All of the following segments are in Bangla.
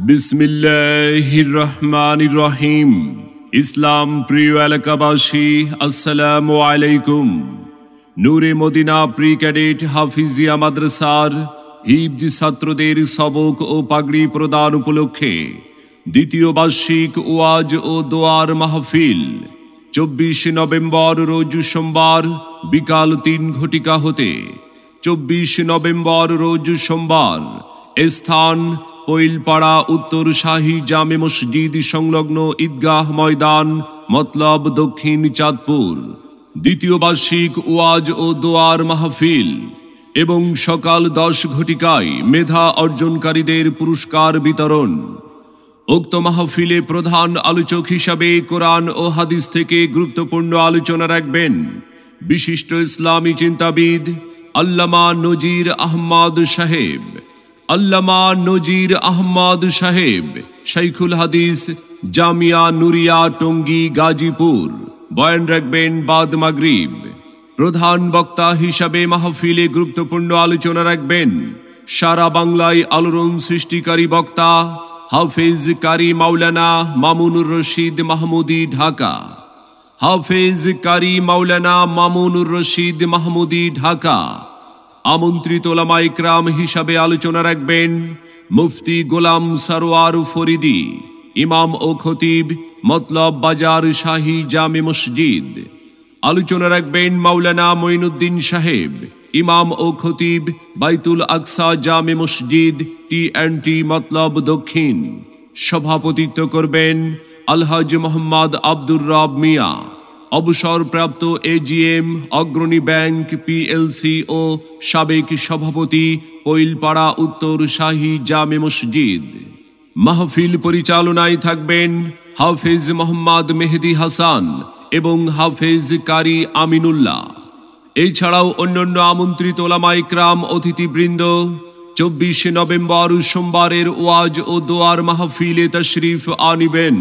বিসমিল্লাহির রহমানির রহিম। ইসলাম প্রিয় এলাকাবাসী, আসসালামু আলাইকুম। নূরে মদিনা প্রি ক্যাডেট হাফিজিয়া মাদ্রাসার হিফজ ছাত্রদের সবক ও পাগড়ি প্রদান উপলক্ষে দ্বিতীয় বার্ষিক ওয়াজ ও দোয়ার মাহফিল 24 নভেম্বর রোজ সোমবার বিকাল 3 ঘটিকা হতে 24 নভেম্বর রোজ সোমবার স্থান পৈলপাড়া উত্তর শাহী জামে মসজিদ সংলগ্ন ঈদগাহ ময়দান, মতলব দক্ষিণ চাঁদপুর। দ্বিতীয় বার্ষিক ওয়াজ ও দোয়ার মাহফিল এবং সকাল 10 ঘটিকায় মেধা অর্জনকারীদের পুরস্কার বিতরণ। উক্ত মাহফিলে প্রধান আলোচক হিসাবে কোরআন ও হাদিস থেকে গুরুত্বপূর্ণ আলোচনা রাখবেন বিশিষ্ট ইসলামী চিন্তাবিদ আল্লামা নজির আহমদ সাহেব। আল্লামা নজির আহমদ সাহেব শাইখুল হাদিস, জামিয়া নুরিয়া, টঙ্গী, গাজীপুর। বয়ান রাখবেন বাদ মাগরিব। প্রধান বক্তা হিসাবে মাহফিলে গুরুত্বপূর্ণ আলোচনা রাখবেন সারা বাংলায় আলোড়ন সৃষ্টিকারী বক্তা হাফেজ কারি মাওলানা মামুনুর রশিদ মাহমুদি, ঢাকা। হাফেজ কারি মাওলানা মামুনুর রশিদ মাহমুদি, ঢাকা। আমন্ত্রিত ওলামা ইকরাম হিসাবে আলোচনা রাখবেন মুফতি গোলাম সরওয়ার ফরিদি, ইমাম ও খতিব, মতলব বাজার শাহী জামে মসজিদ। আলোচনা রাখবেন মাওলানা মঈনুদ্দিন সাহেব, ইমাম ও খতিব, বাইতুল আকসা জামে মসজিদ, টি&টি মতলব দক্ষিণ। সভাপতিত্ব করবেন আলহাজ মোহাম্মদ আব্দুর রব মিয়া, অবসরপ্রাপ্ত এজিএম, অগ্রণী ব্যাংক পিএলসি ও সাবেক সভাপতি, পৈলপাড়া উত্তর শাহী জামে মসজিদ। মাহফিল পরিচালনায় থাকবেন হাফেজ মোহাম্মদ মেহেদি হাসান এবং হাফেজ কারি আমিনুল্লাহ। এছাড়াও অন্যান্য আমন্ত্রিত ওলামা ইকরাম, অতিথিবৃন্দ 24 নভেম্বর সোমবারের ওয়াজ ও দোয়ার মাহফিলে তশরিফ আনিবেন।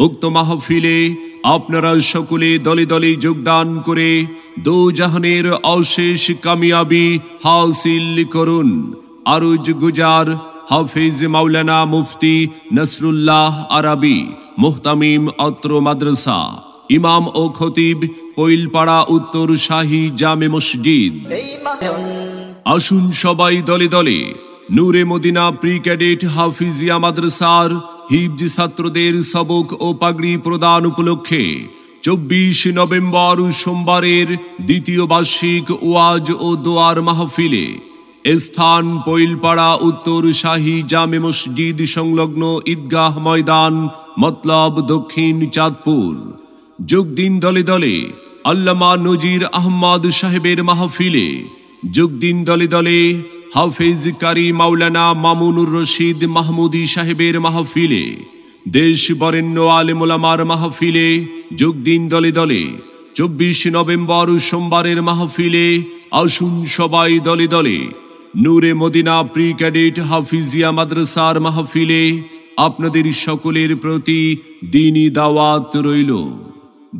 উক্ত মাহফিলে আপনারা সকলে দলে দলে যোগদান করে দোজাহানের অশেষ কামিয়াবি হাসিল করুন। আরজ গুজার হাফিজ মাওলানা মুফতি নসরুল্লাহ আরাবি, মুহতামিম অত্র মাদ্রাসা, ইমাম ও খতিব, পৈলপাড়া উত্তর শাহী জামে মসজিদ। আসুন সবাই দলে দলে নূরে মদিনা প্রি ক্যাডেট হাফিজিয়া মাদ্রাসার হিফজ ছাত্রদের সবক ও পাগড়ি প্রদান উপলক্ষে 24 নভেম্বর সোমবারের দ্বিতীয় বার্ষিক ওয়াজ ও দোয়ার মাহফিলে স্থান পৈলপাড়া উত্তর শাহী জামে মসজিদ সংলগ্ন ঈদগাহ ময়দান, মতলব দক্ষিণ চাঁদপুর। যোগ দিন দলে দলে আল্লামা নজির আহমদ সাহেবের মাহফিলে। যোগ দিন দলে দলে হাফেজ কারি মাওলানা মামুনুর রশিদ মাহমুদি সাহেবের মাহফিলে। দেশ বরেণ্য আলেম ওলামার মাহফিলে যোগ দিন দলে দলে। 24 নভেম্বর সোমবারের মাহফিলে আসুন সবাই দলে দলে নূরে মদিনা প্রি ক্যাডেট হাফিজিয়া মাদ্রাসার মাহফিলে। আপনাদের সকলের প্রতি দ্বীনি দাওয়াত রইল।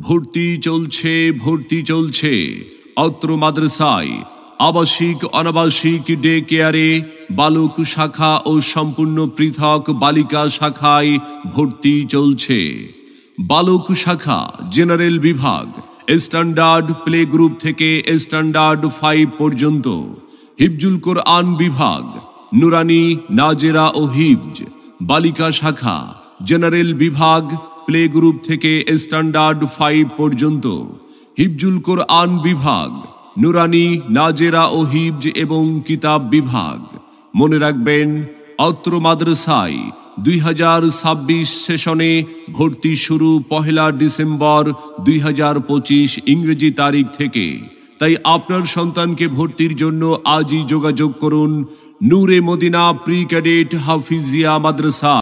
ভর্তি চলছে অত্র মাদ্রাসায় আবাসিক অনাবাসিক ডে কেয়ারে, বালক শাখা ও সম্পূর্ণ পৃথক বালিকা শাখায় ভর্তি চলছে। বালক শাখা জেনারেল বিভাগ স্ট্যান্ডার্ড প্লে গ্রুপ থেকে স্ট্যান্ডার্ড 5 পর্যন্ত। হিফজুল কোরআন বিভাগ নুরানি, নাজেরা ও হিফজ। বালিকা শাখা জেনারেল বিভাগ প্লে গ্রুপ থেকে স্ট্যান্ডার্ড 5 পর্যন্ত। হিফজুল কোরআন বিভাগ নুরানি, নাজেরা ও হিফজ এবং কিতাব বিভাগ। মনে রাখবেন অত্র মাদ্রাসায় 2026 সেশনে ভর্তি শুরু 1 ডিসেম্বর 2025 ইংরেজি তারিখ থেকে। তাই আপনার সন্তানকে ভর্তির জন্য আজই যোগাযোগ করুন নূরে মদিনা প্রি ক্যাডেট হাফিজিয়া মাদ্রাসা।